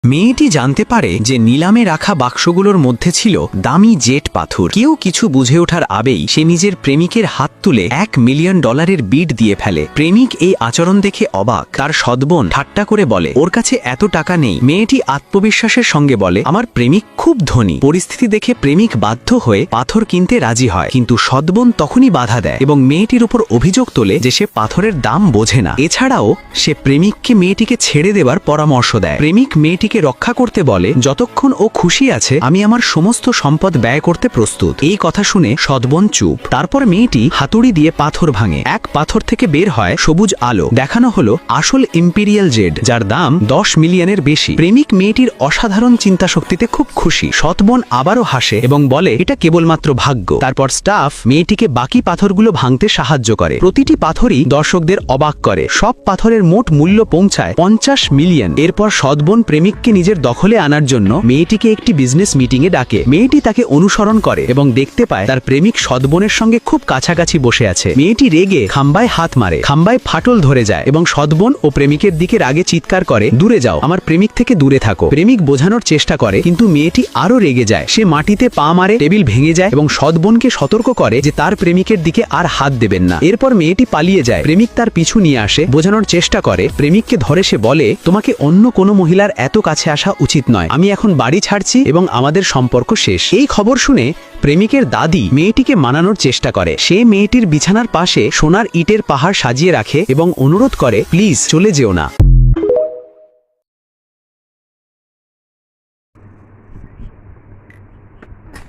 মেয়েটি জানতে পারে যে নিলামে রাখা বাক্সগুলোর মধ্যে ছিল দামি জেট পাথর। কেউ কিছু বুঝে ওঠার আগেই সে নিজের প্রেমিকের হাত তুলে $1 মিলিয়ন বিড দিয়ে ফেলে। প্রেমিক এই আচরণ দেখে অবাক। তার সৎবোন ঠাট্টা করে বলে, ওর কাছে এত টাকা নেই। মেয়েটি আত্মবিশ্বাসের সঙ্গে বলে, আমার প্রেমিক খুব ধনী। পরিস্থিতি দেখে প্রেমিক বাধ্য হয়ে পাথর কিনতে রাজি হয়, কিন্তু সৎবোন তখনই বাধা দেয় এবং মেয়েটির উপর অভিযোগ তোলে যে সে পাথরের দাম বোঝে না। এছাড়াও সে প্রেমিককে মেয়েটিকে ছেড়ে দেবার পরামর্শ দেয়। প্রেমিক মেয়েটিকে রক্ষা করতে বলে, যতক্ষণ ও খুশি আছে আমি আমার সমস্ত সম্পদ ব্যয় করতে প্রস্তুত। এই কথা শুনে সৎবোন চুপ। তারপর মেয়েটি হাতুড়ি দিয়ে পাথর ভাঙে। এক পাথর থেকে বের হয় সবুজ আলো। দেখানো হলো আসল ইম্পেরিয়াল জেড, যার দাম 10 মিলিয়নের বেশি। প্রেমিক মেয়েটির অসাধারণ চিন্তা শক্তিতে খুব খুশি। সৎবোন আবারও হাসে এবং বলে, এটা কেবলমাত্র ভাগ্য। তারপর স্টাফ মেয়েটিকে বাকি পাথরগুলো ভাঙতে সাহায্য করে। প্রতিটি পাথরই দর্শকদের অবাক করে। সব পাথরের মোট মূল্য পৌঁছায় 50 মিলিয়ন। এরপর সৎবোন প্রেমিককে নিজের দখলে আনার জন্য মেয়েটিকে একটি বিজনেস মিটিংয়ে ডাকে। মেয়েটি তাকে অনুসরণ করে এবং দেখতে পায় তার প্রেমিক সৎবোনের সঙ্গে খুব কাছাকাছি বসে আছে। মেয়েটি রেগে খাম্বায় হাত মারে। খাম্বায় ফাটল ধরে যায় এবং সৎবোন ও প্রেমিকের দিকে রাগে চিৎকার করে, দূরে যাও, আমার প্রেমিক থেকে দূরে থাকো। প্রেমিক বোঝানোর চেষ্টা করে, কিন্তু মেয়েটি আরো রেগে যায়। সে মাটিতে পা মারে, টেবিল ভেঙে যায় এবং সৎবোনকে সতর্ক করে যে তার প্রেমিকের দিকে আর হাত দেবেন না। এরপর মেয়েটি পালিয়ে যায়। প্রেমিক তার পিছু নিয়ে আসে, বোঝানোর চেষ্টা করে। প্রেমিককে ধরে সে বলে, তোমাকে অন্য কোনো মহিলার এত কাছে আসা উচিত নয়। আমি এখন বাড়ি ছাড়ছি এবং আমাদের সম্পর্ক শেষ। এই খবর শুনে প্রেমিকের দাদি মেয়েটিকে মানানোর চেষ্টা করে। সে মেয়েটির বিছানার পাশে সোনার ইটের পাহাড় সাজিয়ে রাখে এবং অনুরোধ করে, প্লিজ চলে যেও না।